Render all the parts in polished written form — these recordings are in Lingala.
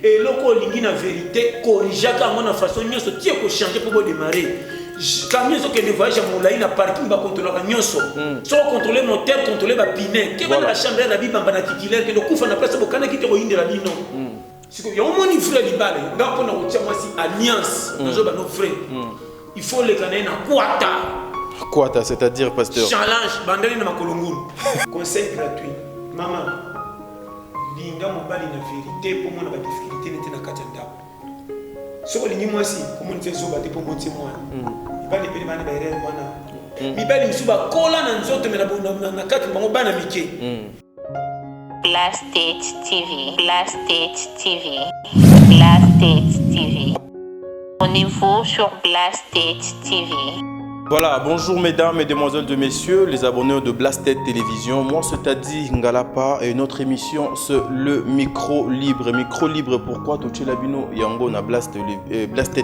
et loko lingi na vérité corriger quand on a façon nyonso tie ko changer pour démarrer camion so que le voyage moulai na parking ba contrôler nyonso so contrôler moteur contrôler ba pneu ke ba la chambre na bibamba na titulaire que le kufa na place bokana ki te ko indela bino siko ya omoni frère libale ngako na kotia mwasi alliance nozo ba no frère il faut les canner na Quata, c'est-à-dire pasteur challenge bandeli na makolongulu conseil gratuit maman linga mobali na vérité pour moi na ba difficulté n'était na katanda soko lingi mwasi pour moi ntezo ba te pour monter moi bali pele bana ba erreur wana mibali misuba kola na nzoto mena na kati bango bana mike Blasted TV, Blasted TV, Blasted TV. Abonnez-vous sur Blasted TV. Voilà, bonjour mesdames, mesdemoiselles, de messieurs, les abonnés de Blasted Télévision. Moi, c'est Adi Ngalapa et notre émission, c'est le micro libre. Micro libre, pourquoi tout le bino yango na Blasted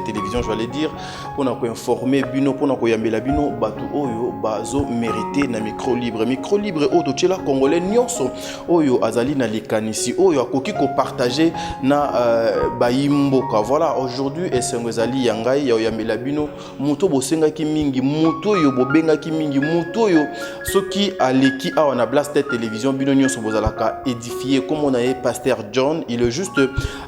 Télévision, je vais dire, pour nous informer bino, pour nous yambela bino, batu oyo bazo mérité na micro libre. Micro libre, oh tout la congolais nyonso, oyo azali na likanisi, oyo akoki ko partager na bayimboka. Voilà, aujourd'hui, esengezali yangai ya yambela bino, muto bosenga ki mingi. Muto yo bobenga ki mingi muto yo soki aleki awa na Blasted Télévision bino nyonso bozalaka édifié comme on a pasteur John, il est juste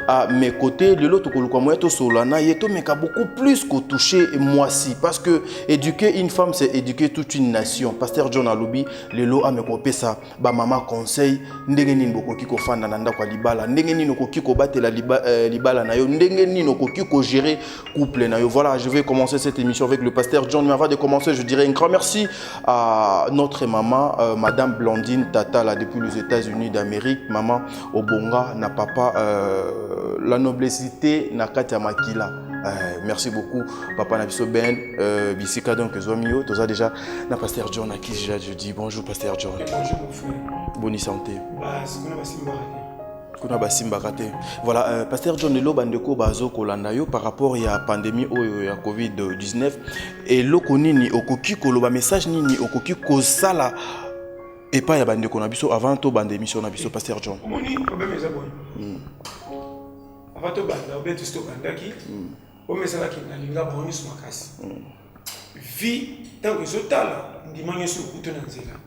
à mes côtés le lot ko moya to solana yeto meka beaucoup plus que toucher moi si parce que éduquer une femme c'est éduquer toute une nation. Pasteur John alobi le lot a me kopesa ba mama conseil ndenge nini bokoki ko fanda na ndako libala ndenge nini okoki ko batela libala na yo ndenge nini okoki ko gérer couple na yo. Voilà, je vais commencer cette émission avec le pasteur John, mais avant de commencer, je dirais un grand merci à notre maman, Madame Blandine Tata, là, depuis les États-Unis d'Amérique. Maman Obonga, na papa, la noblessité, na Katia Makila. Merci beaucoup, papa Nabiso Ben, Bissika donc Zomio, tout ça déjà. Na pasteur John, à qui je dis bonjour, pasteur John. Bonjour mon frère. Bonne santé. Bah, voilà, pasteur John Lelo bandeko bazo kolanda yo par rapport à la pandémie ya Covid-19 et loko nini okoki koloba message nini okoki kozala et pas ya bandeko na biso avant to pandémie sur na biso pasteur John. Moni problème eza bon. Avant to banda obeto sto bandaki. O mesala ki na linga ba oni sumakasi. Vie tant que zotala ndimanyo su kuto na nzela.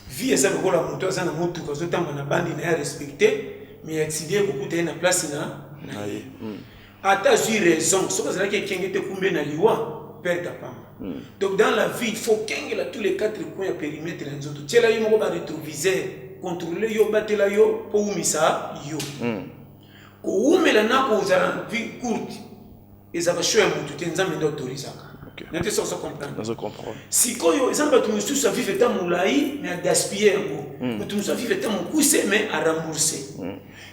Vie eza lokola moto aza na motu ko zotamba na bandi na respecter. Mais accident beaucoup de na place na ata j'ai raison ce que c'est là qui kenge te kumbe na liwa perdre ta femme. Donc dans la vie il faut kenge la tous les quatre coins à périmètre les autres tela yo mo ba rétroviseur contrôler yo batela yo pour umisa yo ko umela na ko za vie courte et ça va choisir mutu tenzambe d'autorisaka. N'était sans comprendre. Dans comprendre. Si quand yo exemple tu nous tous vivre tant moulai mais à gaspiller ngo. Tu nous vivre tant moukuse mais à rembourser.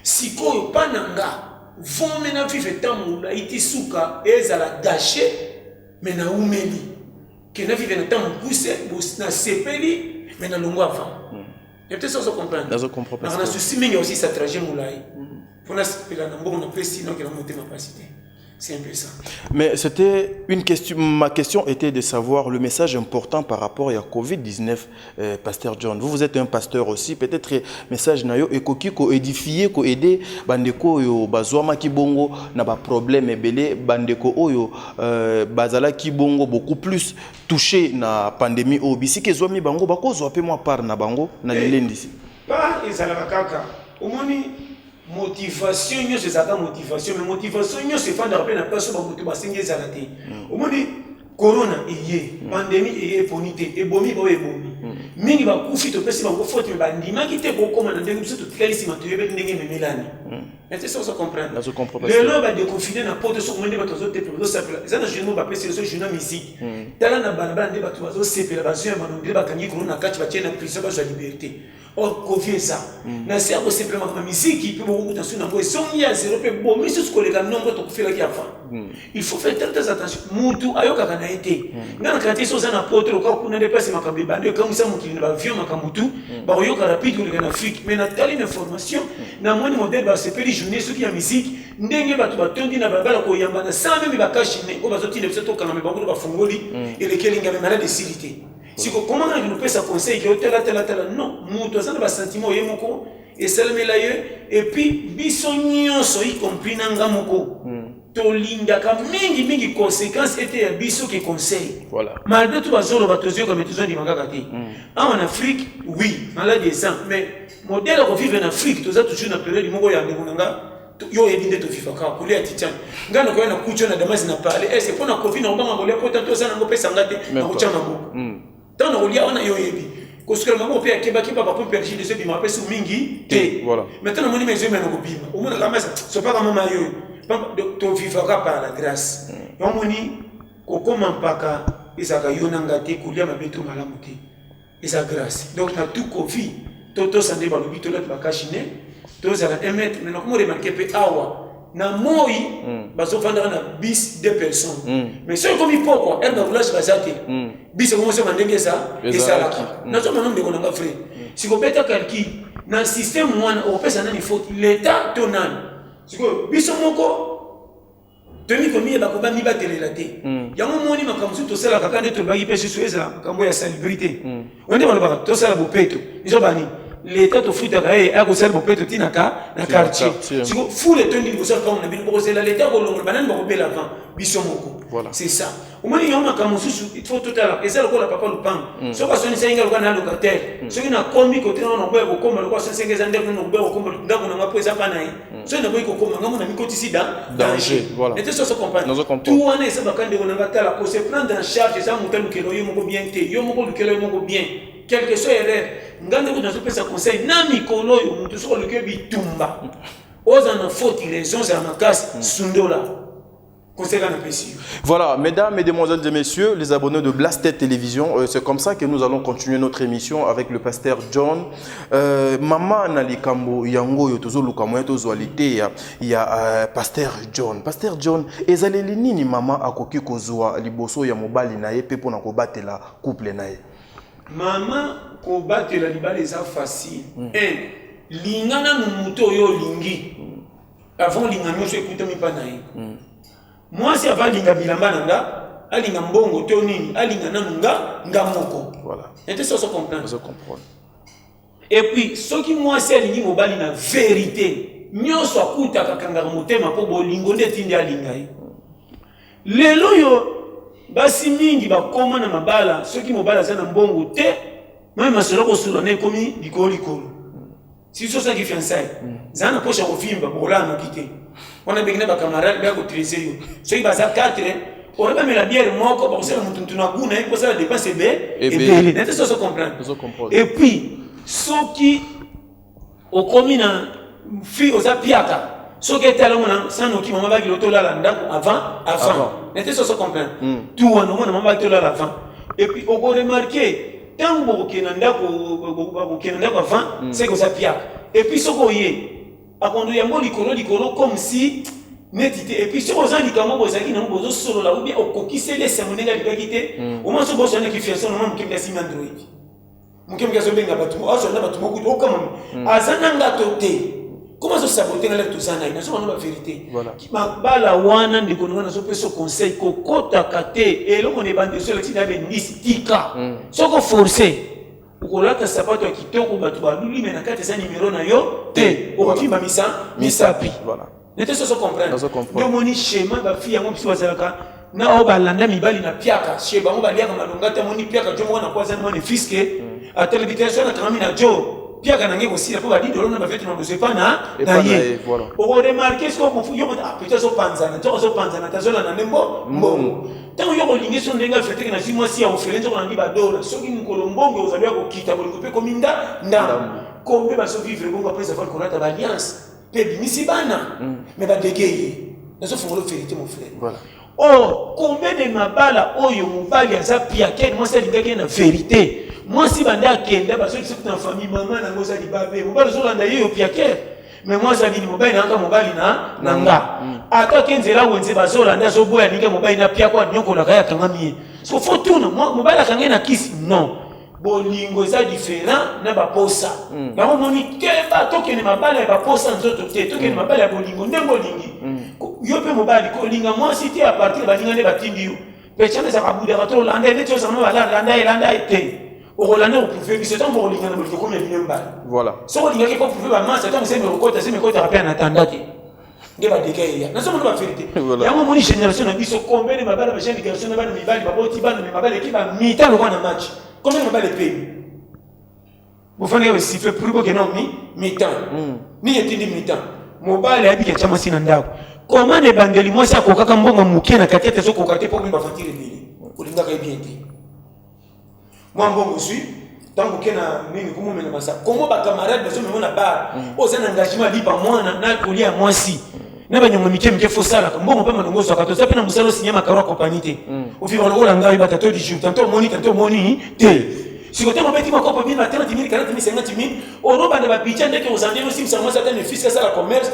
Si quand yo pananga vont maintenant vivre tant moulai ti suka ezala gâché mais na umeli. Que na vivre tant moukuse na sepeli mais na longo avant. N'était sans comprendre. Dans comprendre. On a souci mais aussi ça trajet moulai. Pour na sepela na mbongo na pesi donc la monter ma capacité. C'est un peu ça. Mais c'était une question. Ma question était de savoir le message important par rapport à Covid-19, pasteur John. Vous êtes un pasteur aussi. Peut-être message nayo et koki ko édifier, ko aider bandeko yo bazwama kibongo na ba problème ebele bandeko oyo bazala kibongo beaucoup plus touché na pandémie obisi ke zwami bango bakozwa pe moi par na bango na lilendi. Pas ezala kaka. Omoni motivation yo c'est ça motivation mais motivation yo c'est pas d'appeler la personne ba moto ba sengi ezalate au moins corona eye pandémie eye ponité et bomi ba ebomi mingi ba kufi to pesi ba ko faute ba ndima ki te ko koma na ndenge biso to tlali sima to yebe ndenge memelani mais c'est ça on comprend le lo ba déconfiné na porte so monde ba to zo te pro ça ça na jeune ba pesi so jeune musique tala na bana ndé ba to zo sepela ba zo ba ndé ba kangi corona kati ba tiena prison ba zo liberté. Or, confie ça. Na servo simplement comme musique qui peut beaucoup attention na boy son ya zéro pe bon mais ce que les nombre to faire qui avant. Il faut faire très attention. Mutu ayoka kana été. Ngana kanti so za na porte le corps kuna dépasse makambi bande comme ça mukili ba vieux makamutu ba yoka rapide le kana Afrique mais na tali information na moni modèle ba se peli journée ce qui a musique ndenge ba to ba tondi na babala ko yamba na sans même ba cache ne ko ba zoti le seto kana me ba ko ba fongoli et lesquels ngame malade de silité. Si comment on peut ça conseil que tel non mutu ça na ba sentiment yemoko esalemela yo et puis biso nyonso y compris na nga moko tolingaka mingi conséquence était ya biso ke conseil voilà malgré tout bazolo batozio comme tous on dimanga kati en Afrique oui maladie ça mais modèle ko vivre en Afrique toza toujours na période moko ya ngonanga yo edinde to vivre ka kolia titian ngana ko na kucho na damasi na parler est-ce pour na covid na ngoma kolia pour tanto ça na ngopesa ngate na kucha mabo tant na kolia ona yo yebi koskela mamo pe akeba ba pour percher de ce bima pesa mingi te voilà maintenant moni mes yeux na ngobima o mona kama ça so pas comme mayo to vivre par la grâce yo moni ko koma mpaka isaka yona ngate kolia mabeto malamu te isa grâce donc na tout covid toto sande ba lobito la bakashine tous à 1 mètre, mais nous remarquons que awa na moi baso fandra na bis deux personnes mais c'est comme il faut quoi elle va vouloir se basater bis comment ça mandenge ça et ça là na so manam de konanga frère si ko beta kalki na système mwana au pesa na ni faute l'état tonan si ko bis moko temi komi ba ko ba mi batelela te yango moni makamzu to sala kakande to bagi pesa sueza kambo ya salubrité on demande ba to sala bopeto iso bani l'état to futa kae a ko sel bopeto tinaka na quartier siko fule tondi ko sel comme na bin ko sel l'état ko longo banane ko bela avant biso moko voilà c'est ça au moins yoma kamususu il faut tout à l'heure et ça ko la papa lupang so ba soni senga ko na locataire so kina kombi ko tena no ko koma ko senga zande ko no ko koma ndako na mapo eza pana yi so na ko koma ngamo na mikoti sida danger voilà et ça se comprend tout on est ça ba kande ko na batala ko se prendre en charge ça mutal ko yo moko bien te yo moko ko yo moko bien quelque chose erreur ngande ko nazo pesa conseil na mikolo yo mutu so le bitumba oza na faute raison za makasi sundola. Voilà, mesdames, mesdemoiselles et messieurs, les abonnés de Blasted Télévision, c'est comme ça que nous allons continuer notre émission avec le pasteur John. Maman Nalikambo Yango Yotozo Lukamoya Tozoalité, il y a pasteur John. Pasteur John, ezaleli nini maman akoki kozwa liboso ya mobali na ye pe pona ko batela couple na ye. Maman ko batela libala eza facile. Lingana numuto yo lingi. Avant lingano so écoute mi pa na ye. Moi si avant linga bilamba nanga, alinga mbongo to nini, alinga nanunga ngamoko. Voilà. Et ça se comprend. Je comprends. Et puis ce qui moi c'est alingi mobali na vérité. Nyonso akuta kakanga motema po bolingo nde tindi alinga ye. Lelo yo basi mingi bakoma na mabala, ceux qui mobala za na mbongo te, moi masolo ko sula ne komi likolo. Si so ça qui fiançailles, zana pocha ko fimba bola no kité. On a besoin de camarades qui ont utilisé. Ceux qui basent à 4, on a même la bière moko pour ça mutu na kuna pour ça la dépense et belé. N'est-ce pas ça se comprend. Et puis ceux qui au commune fi aux apiaka. Ceux qui étaient là on sans nous qui maman va kiloto là avant. N'est-ce pas ça se comprend. Tout on maman va kiloto là avant. Et puis on a remarqué tant que kenanda ko avant c'est aux apiaka. Et puis ceux qui a conduit un likolo comme si netité et puis si vous en dites comment vous avez non vous solo là ou bien au coquille c'est les semonega de qualité au moins ce boss on a qui fait ça non qui me laisse Android mon qui me laisse benga batu ah ça n'a pas tout beaucoup au comme azananga toté comment ça saboter là tout ça na so on a la vérité qui ma bala wana ndiko na so peso conseil ko kota kate et là on est bandé sur le titre de mystika soko forcer ukolata sapato ya kitoko batu baluli mena kati sa numéro na yo te okimba misapi voilà nete so comprendre donc moni schéma ba fille yango biso bazalaka na o balanda mibali na piaka sheba ngo baliaka malonga te moni piaka jo mona kwa zana moni fiske a télévision na kamami na jo piaka nange kosila po badi dolona ba fete na bosepa na ye o remarquer ce qu'on yo peut-être so panzana tazola na nembo mbongo tant yo kolingi so ndenga fete na simwa si ya ofele nzo na liba dola soki mukolo mbongo ozalwa ko kita bolingo pe kominda ndam kombe ba so vivre bongo après avoir konata alliance pe binisi bana mais ba dégayé nazo fongolo vérité mon frère voilà oh combien de mabala oyo mobali aza piake moi c'est lingaki na vérité moi si banda kenda ba so ki na famille maman na ngoza libabe mobali zo landa yo piake mais moi ça dit mobali na mobali na nanga ata kenzela wenze bazola ndazo boya ninge mobali na pia kwa nyoko la kaya kangami so faut tout moi mobali kangena na kisi non bolingo za différent na ba posa ba moni keba tokene mabala ba posa nzoto te tokene mabala ya bolingo ndembo lingi yo pe mobali ko linga moi cité à partir ba linga ne batindi yo pechane za kabuda ka to landa ne to sana ba landa te Au Rolando, vous pouvez, c'est un bon lingana, vous pouvez venir bas. Voilà. Si vous dites que vous pouvez maman, c'est un c'est mes recotes, c'est mes côtes rappelés en attendant. Il va décailler. Nous sommes la vérité. Il y a un moment une génération qui sont combien de ma balle, la génération de ma balle, ma boti balle, ma balle qui va mi-temps le match. Combien de balle paye? Vous faites un sifflet pour que non mi-temps. Ni est-il mi-temps. Mon balle est habillé à Chamassi Nandao. Comment les bandeli moi ça coca comme bon mouké na katete so coca pour me bafantir les pour les gars bien été. Moi bon je suis tant que na mimi comment me na ça comment ba camarade besoin me na bar aux un engagement libre moi na poli à moi si na ba nyongo mike faut ça là bon pas manongo so kato ça pe na musalo signer makaro compagnie au vivre le ngai ba tato du jour tanto moni te. Si vous avez un petit peu de 30 000, 40 000, 50 000, on va dans la picha dès que vous en avez aussi, ça m'a donné fils à la commerce,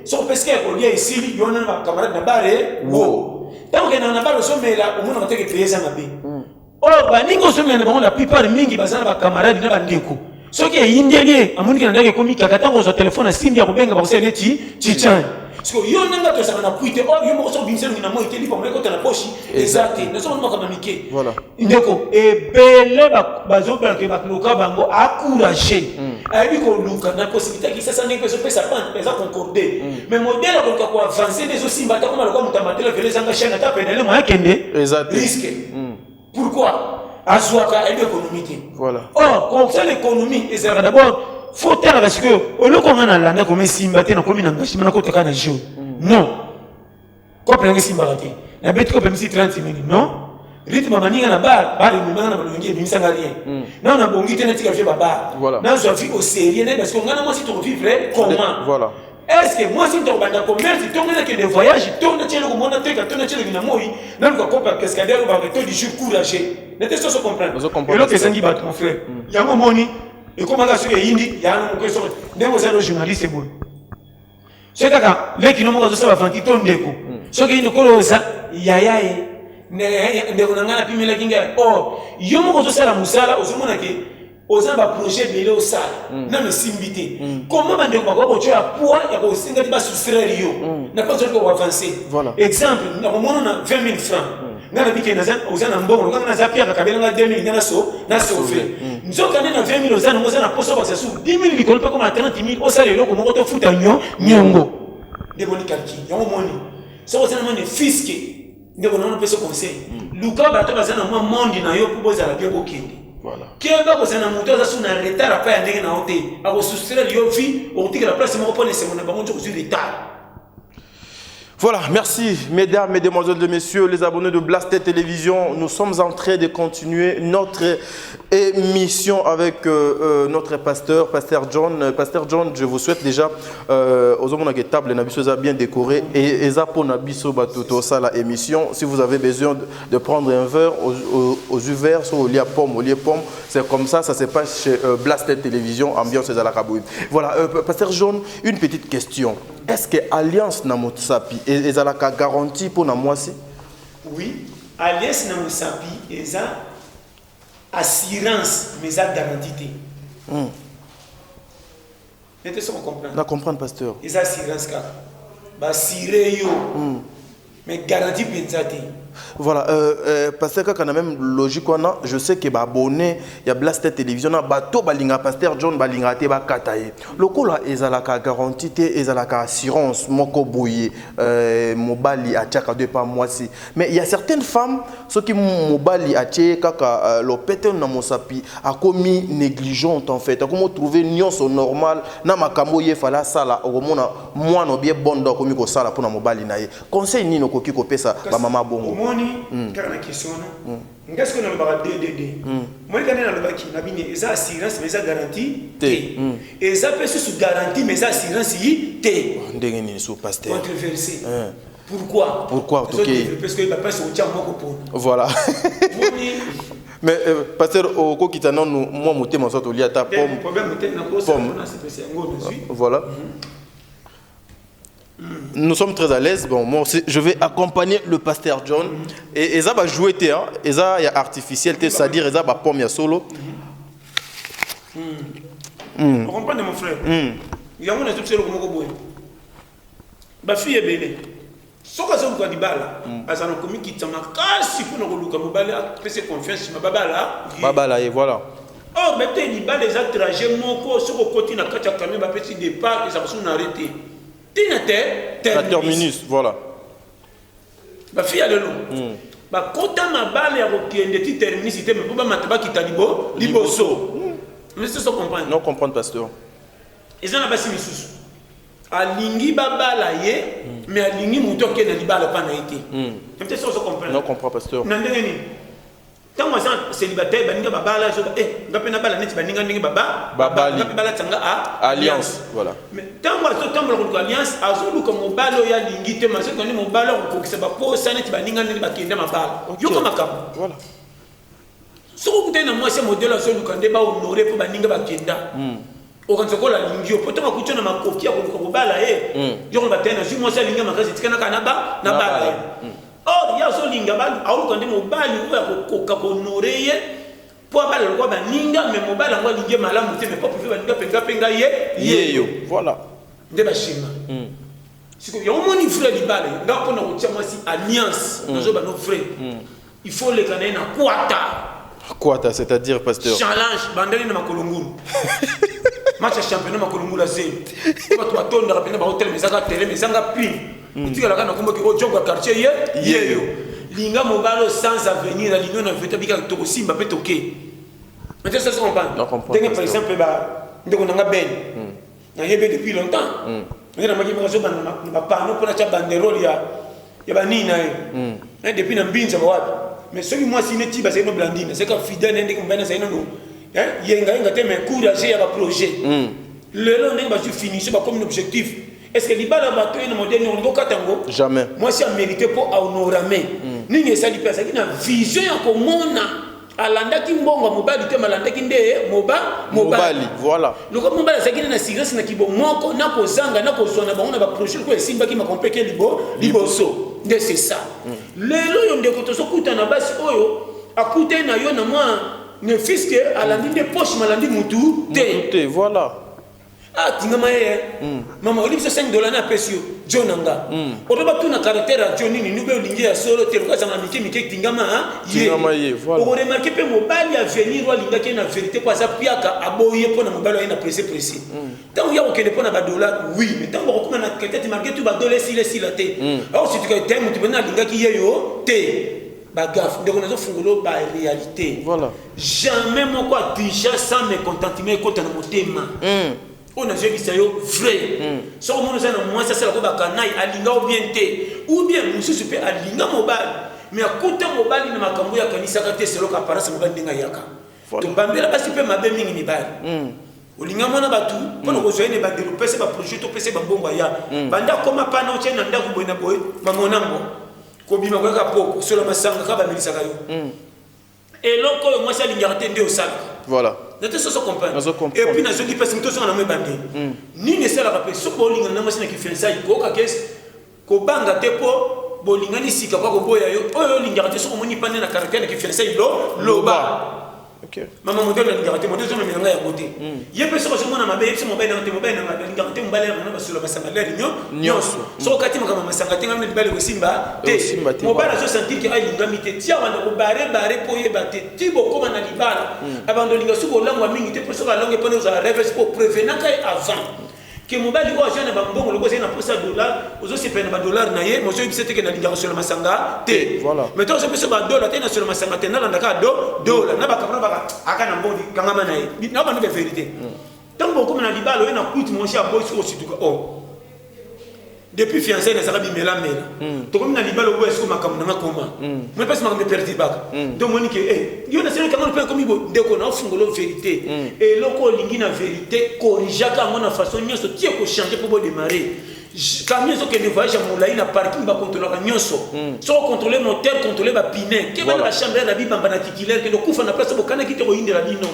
sur pesquer pour lier ici, il y a un camarade de barre, wow. Tant que dans la barre, on met là, au moins on va payer ça. Oh, Baningo se met la plupart des mingi basana ba camarade na bandeko. Ce qui est indélé, à mon qui n'a pas commis kakata on téléphone à Simbi à Rubenga pour c'est Chichan. Parce que yo nanga to ça na puite, oh yo mo so binse na mo iteli pour me côté na poche. Exact. Nous sommes comme amike. Voilà. Ndeko et belé ba zo ba ke ba loka bango encourager. Ayi ko luka na possibilité qui ça n'est pas so pesa pan, pesa concorder. Mais modèle ko ko avancer des aussi mbata comme ko mutamatela que les engagés na ta pédale mo akende. Exact. Risque. Pourquoi? Azouaka et l'économie. Voilà. Or, quand c'est l'économie, et c'est d'abord, faut faire parce que, au lieu qu'on a l'année comme Simba, t'es dans combien d'engagement, qu'on te jour. Non. Quand on a Simba, la bête qu'on peut me 30 minutes, non? Rythme manière na bar, bar le moment na balongi, bien ça n'a rien. Non, on a bon guité, n'a pas fait bar. Voilà. Non, je vis au sérieux, parce qu'on a moi si tu vivre comment? Voilà. Est-ce que moi si tu vas dans le commerce, tu tournes avec des voyages, tu tournes chez le monde, tu tournes chez le Ginamoi, dans le cas cascadeur, on va retourner du jour courageux. Ne te sois comprendre. Et là, que ça dit, mon frère, il y a un moment, et comment ça se fait, il y a un question, des journalistes, bon. Ce cas-là, les qui n'ont pas de ça, ils tournent des coups. Ce qui est une cause, il y a des gens qui ont dit, oh, il y a un moment de ça, la moussala, aux hommes qui aux un projet de l'eau sale, n'a pas simbité. Comment on peut tu as poids et au single bas soustraire yo, n'a pas besoin d'avancer. Exemple, nous on a 20 000 francs. Nous avons dit que nous avons un bon, nous avons un pierre à 2 000, nous avons sauvé. Nous avons 20 000 nous avons un poste pour ça. 10 000 ils ne pas comme 30 000 au salaire là, comment on te fout à nyongo. Des bons calculs, il y a un money. Ça c'est un money fisqué. Nous avons un peu ce conseil. Lucas va te baser dans un monde na yo pour poser la bien bokindi. Voilà. Qui est là pour ça na moto ça sur un retard après aller na hôtel. A vous soustraire yo vie, on dit que la place mon pas laisser mon abonnement sur retard. Voilà, merci mesdames, mesdemoiselles et messieurs, les abonnés de Blasted Télévision. Nous sommes en train de continuer notre émission avec notre pasteur John. Pasteur John, je vous souhaite déjà aux hommes qui table nabiso bien décoré et pour nabiso batuto ça la émission. Si vous avez besoin de prendre un verre aux verres sur au lit à pomme, c'est comme ça se passe chez Blasted Télévision, ambiance à la Kabouine. Voilà, pasteur John, une petite question. Est-ce que Alliance Namosapi est à la garantie pour moi aussi? Oui, Alliance Namosapi est à assurance, mais à garantie. Est-ce qu'on comprend? Je comprends, pasteur. C'est assurance car, assuré yo, mais garantie pensate. Voilà, parce que quand même logique, je sais que abonné, il y a Blasted Télévision, bateau balinga pasteur John balinga te ba kataye. Le coup là, ils ont la garantie, ils ont la assurance, moko boye, mobali a tchaka deux pas moi si. Mais il y a certaines femmes, ceux qui mobali a tchaka kaka le pété na mosapi a commis négligente en fait. Comment trouver nyonso normal na makambo ye fala sala au mona moi no bien bon donc comme ko sala pour na mobali na ye. Conseil ni no koki ko pesa ba mama bongo. Car la question, qu'est-ce qu'on a le DDD? Moi, quand on a le bac, on a bien des assurances, mais ça garantie T. Et ça peut se garantir, mais ça assurance I T. Controversé. Pourquoi? Pourquoi? Parce que papa c'est au tcham pour. Voilà. Mais pasteur au ko kitana nous moi monter mon sorte au lit à ta pomme. Voilà. Nous sommes très à l'aise. Bon, moi aussi, je vais accompagner le pasteur John. Et ça va jouer, et ça y a artificiel, c'est-à-dire ça va pomme solo. On comprend mon frère. Il y a mon instruction comme vous. Ma fille est belle. soka zo ko libala azana komi kitama kasi pour na koluka mobala pese confiance ma babala et voilà. Oh mais t'es libala les trajet moko soko koti na kati ya camion ba petit départ ils sont arrêtés terminus voilà ba fi ya lelo ba kota mabala ya kokende ti terminus ite mais ba mataba kitalibo liboso mais c'est ça comprendre non comprendre pasteur ils ont basi misusu alingi babala ye mais alingi muto ke na libala pa na été peut-être ça comprendre non comprend pasteur na ndenge ni tant moi célibataire baninga babala so ngapena bala neti baninga ndenge ngape bala tanga alliance voilà mais tant moi so tant ko alliance azulu ko mobalo ya lingi te maso ko ni mobalo ko kisa ba posa neti baninga ndenge bakenda mabala yo ko makabo voilà so ko tena moi c'est modèle azulu ko ndeba honorer po baninga bakenda okanzokola lingio potama kuchona makofi ya ko mobala yo ko batena si moi ça linga makazi tikana kana ba na bala or ya so linga balu auluka ndi mobali uya kokoka konoreye po abala lokwa baninga mais mobali ngwa linge malamu te mais pas pour baninga penga yeyo voilà nde bashima siko ya omoni frère libale nga pona kotia mwasi alliance nazo ba no frère il faut les kana na kwata c'est-à-dire pasteur challenge bandeli na makolongulu match championnat makolongulu la zero ba to atonda rapena ba hotel mesaka télé mesanga pin utika la kana kumba ki ojonga quartier yeyo linga mobalo sans avenir la l'union na bika to simba pe toke mais ça se comprend par exemple ba ndeko nanga ben na yebe depuis longtemps mais na maki mazo ba pano pour la banderole ya banina depuis na mbinza ba wapi mais celui moi si neti ba c'est no blandine c'est que fidèle ndeko mbana c'est no yenga te mais courage ya ba projet le long ndenge ba je finir ba comme un objectif. Est-ce que libala bato ina modèle ngo katango jamais moi si a mérité pour honorer ningi sali pesa kina vision ya komona alanda ki mbongo mobali te malanda ki nde mobali voilà loko mobali sakina na sigres na kibo moko na kozanga na kozona bango na ba projet ko esimba ki makompeke liboso nde c'est ça lelo yo ndeko to sokuta na basi oyo akute na yo na moi ne fiske alandi de poche malandi mutu te voilà tingama mama oli biso $5 na pesio jonanga otoba tuna caractère à jonini nube olingi ya solo te lokaza na mike tingama voilà o remarquer pe mobali à venir wa linga ke na vérité kwa za piaka aboye pona mobali wa ina pressé tant ya okende pona ba dollar oui mais tant ko kuma na peut-être marquer tout ba dollar si la té alors si tu ka tem tu bena linga ki yeyo te bagaf ndeko nazo fungulo ba réalité voilà jamais moko déjà sans mécontentement ko tana motema on a vu ça vrai so on nous a moins ça c'est la bakanaï alinga ou bien mususu pe alinga mobile mais akuta mobile na makambo ya kanisa kate selo ka parasa mobile ndinga yaka to bambela basi pe mabe mingi mibali olinga mona batu pona ko zoene ba développer ce ba projet to pese ba mbongo ya banda koma pana o tena ndaku boina boy mamonambo ko bima ko ka poko solo masanga ka ba milisa kayo et loko moi ça l'ingarité nde au sac voilà nate so comprendre et puis nazo ki pesa mtoso na mwe bandi nini sala rapé so bolinga na masina ki fensa ko ka kes ko banga te po bolingani sika kwa ko boya yo oyo l'ingarité so moni pande na caractère ki fensa loba OK mama modèle na l'ingarité modèle so na ya côté ye pe so mona mabe ye so mobile na l'ingarité mbale na ba solo basanga la nyonso so kati makama masanga te ngamne libale ko simba te mobile so sentir ki ay lingami te tia wana ko bare po ye bate ti boko na libala abando linga suko langwa mingi te so ba langue pone za rêve pour prévenir kai avant que mobile ko ajana ba mbongo loko na posa dollar ozo se pena ba dollar na ye mozo ibisete ke na linga so masanga te mais to so pe so ba dollar te na so masanga te na landa ka dollar na ba kamera ba aka na mbodi kangama na ye na ba no be vérité tant boko na libala na kuit mon cher boy so situka depuis fiancé na saka bimela to comme na libala wo est-ce que makambo na koma mais pas makambo perdu baka donc monique yo na selo kango pe comme bo ndeko na fungolo vérité et loko lingi na vérité corrigaka ngona façon nyoso tie ko changer pour démarrer camion so que ne voyage molai na parking ba contrôler nyonso so contrôler moteur contrôler ba pine ke ba la chambre na bi bamba na titulaire que no kufa na place bo kana kite ko indela bino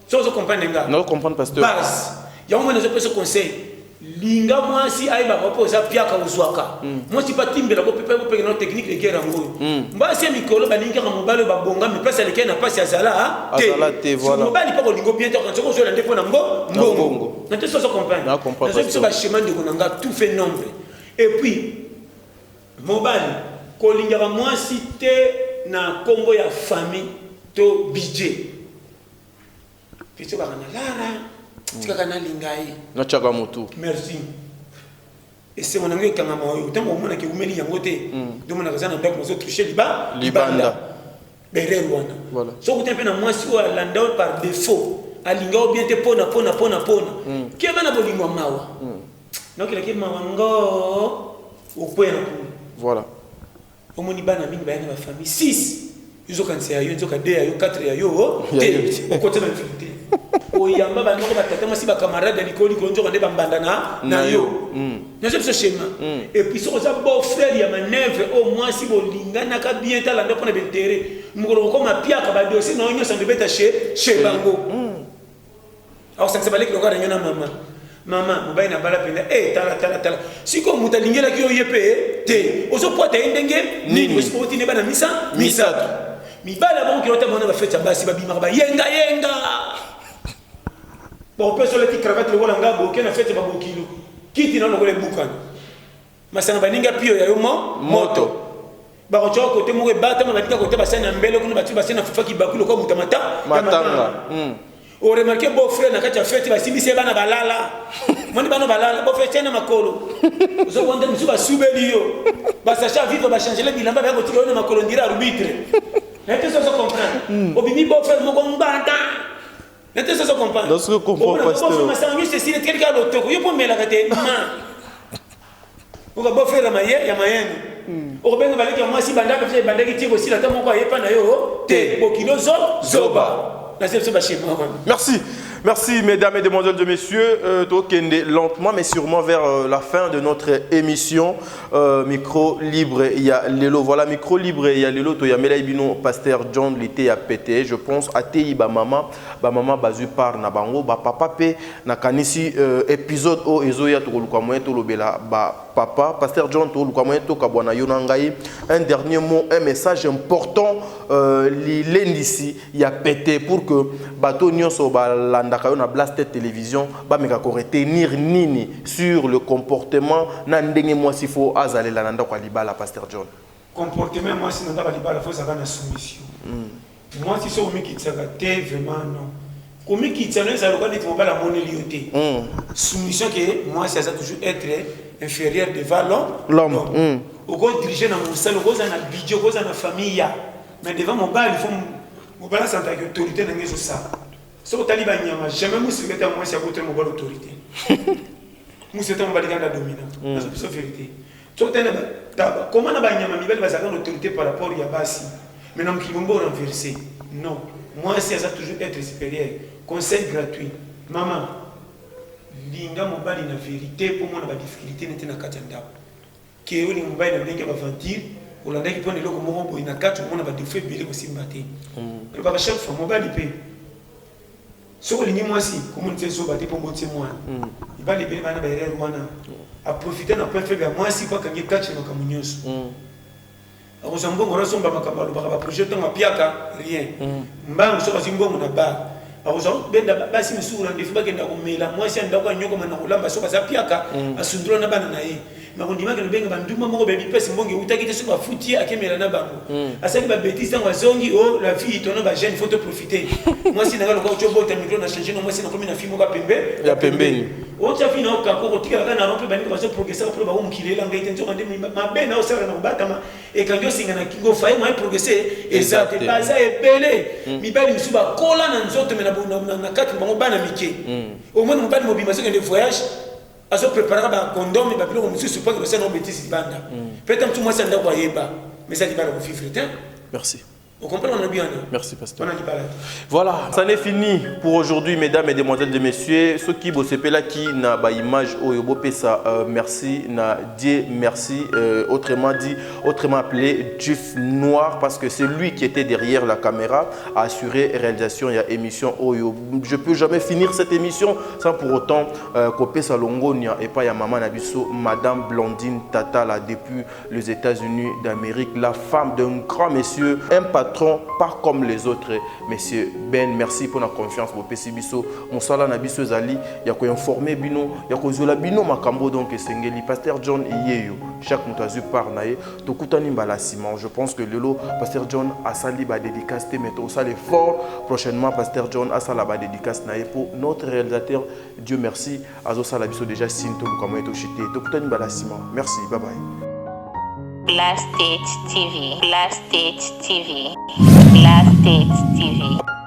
so comprendre nga non comprendre pasteur base ya mo na zo pe conseil linga mwasi aiba kopoza piaka uzwaka mwasi patimbela ko pepe ko na technique de guerre ngo mbasi mikolo baninga mobalo babonga mi pesa leke na pasi azala te voilà mobali pa ko lingo bien quand on zo la ndefo na mbongo na te so comprendre na so ba chemin de konanga tout fait nombre et puis mobali kolingaka mwasi te na kombo ya famille to budget pito baka na lara tikaka na lingai na chaka motu merci et c'est mon ami kanga moyo tant mo mona ke umeli yango te do mona kazana ndako mozo toucher libanda bere rwanda voilà so ko tempe na mwasi o landa par défaut alinga o bien te pona ki bana bolingwa mawa donc la ki mawa ngo o kwena voilà omoni bana mingi bayana ba famille 6 izo kanse ayo izo kade ayo 4 ayo te ko tena difficulté o yamba ba ngoko batata masi ba camarade likoli ko nzo kande bambanda na yo na ce schéma et puis so ça beau frère ya manœuvre au moins si bolingana ka bien talanda pona bentere mukolo ko mapiaka ba dossier na onyo sande beta chez bango alors ça se balé que le gars na mama mobile na bala penda tala siko mutalingela ki oyepe te ozo pota ndenge nini ozo tine bana misa mibala bon ki ota mona ba feta basi ba bimaka ba yenga bon peso le ti cravate le wala ngabo ke na fete ba bokilo kiti na lokole bukana masana baninga pio ya yo moto ba ko choko te mo ke bata mo batika ko te basana mbele ko bati basana fufa ki bakulo ko mutamata matanga o remarqué beau frère na kati ya fete basimbise bana balala moni bana balala beau frère na makolo zo wonde msu ba subeli yo ba sacha vivre ba changer le bilamba ba ko tiko na makolo ndira arbitre est-ce que ça comprend obimi beau frère mo ko mbanda est-ce que ça comprend dans ce que comprend pasteur ma sangu c'est si quelqu'un l'autre yo pour me la kate ma o beau frère ya mayeni o benga baleki moi si banda ka fie banda ki tiko si la tamo ko yepa na yo te bokilo zoba. Merci mesdames et demoiselles et messieurs. Tokende lentement mais sûrement vers la fin de notre émission micro libre. Il y a Lelo, voilà micro libre. Il y a Lelo, il y a Melaibino, pasteur John l'été a pété. Je pense à Tei ba maman bazu par na bango ba papa pe na kanisi épisode o ezoya to luka moyen to lobela ba papa pasteur John to luka moyen to kabwana yonangai. Un dernier mot, un message important l'indisi il y a pété pour que bato nyonso ba landaka na Blasted Télévision ba meka ko retenir nini sur le comportement na ndenge moi s'il faut azale la nanda kwa libala pasteur John. Comportement moi si nanda kwa libala faut ça na soumission. Moi si so mi kitsaka te vraiment non. Comme kitsana ça lokali to ba la monelioté. Soumission que moi ça toujours être inférieur devant l'homme. Au go diriger na mon salle, au go na budget, au go na famille mais devant mon bal il faut mon bal ça tant que autorité na ngezo ça. So taliba nyama jamais musiketa moi c'est votre mon autorité. Musiketa mon balikanda dominant. C'est la vérité. So tena comment na ba nyama mibali bazaka l'autorité par rapport ya basi. Maintenant qui vont renverser. Non, moi c'est ça toujours être supérieur. Conseil gratuit. Maman linga mon bali na vérité pour moi na ba difficulté n'était na katanda. Ke oli mon bali na linga ba ventir. Olanda ki pone loko mo bo ina katu mo na ba défaut belé ko simbate. Le ba chaque fois mon bali pe ce que l'ini moi si comment tu es sur bâti pour monter moi il va libérer bana baire rwana à profiter na point faible moi si quoi quand il catch na kamunyoso akuzambo ngora somba makambalo ba projet tanga piaka rien mbangu so bazimbo na ba akuzambo benda basi misura ndifu bagenda kumela moi si ndako nyoko mana kulamba so baza piaka asundura na bana na ye makondima ke benga banduma moko bebi pesi mbonge utakite so bafuti akemela na bango asaki ba bêtise tanga zongi oh la fille tona ba jeune faut te profiter moi si nanga lokao chobo ta micro na changer no moi si na komi na fimo ka pembe ya pembeni o tsa fina o kako tika kana rompe bani ba so progresser ko ba umkilela ngaite nzo mande mabe na o sara na batama e kanjo singa na kingo fa moi progresser exact baza ebele mi bali misuba kola na nzoto mena na kati bango bana mike au moins mo bali mobima so de voyage aso préparer ba condom et ba bilo musu suppose que ça non bêtise banda peut-être tout moi ça ndako yeba mais ça dit pas le vivre temps. Merci. Vous comprenez, on a bien. Merci, pasteur. Voilà, ça n'est fini pour aujourd'hui, mesdames et demoiselles et messieurs. Ceux qui bossent là, qui n'a pas image au ça, merci, n'a dit merci, autrement dit, autrement appelé Jif Noir, parce que c'est lui qui était derrière la caméra, à assurer réalisation et émission. Je ne peux jamais finir cette émission sans pour autant couper sa longonia et pas ya maman Nabiso, Madame Blondine Tata, là, depuis les États-Unis d'Amérique, la femme d'un grand monsieur, un patron patron, pas comme les autres. Monsieur Ben, merci pour la confiance pour Pessibiso. Mon sala na biso zali, ya ko informer bino, ya ko zola bino makambo donc esengeli Pasteur John Iyeyo. Chaque moutazu par nae, to kutani mbalassiment. Je pense que lelo Pasteur John a sali ba dédicace mais to sali fort prochainement Pasteur John a sala ba dédicace nae pour notre réalisateur. Dieu merci. Azo sala biso déjà sinto comme eto chité. To kutani mbalassiment. Merci, bye bye. Blast It TV. Blast It TV. Blast It TV.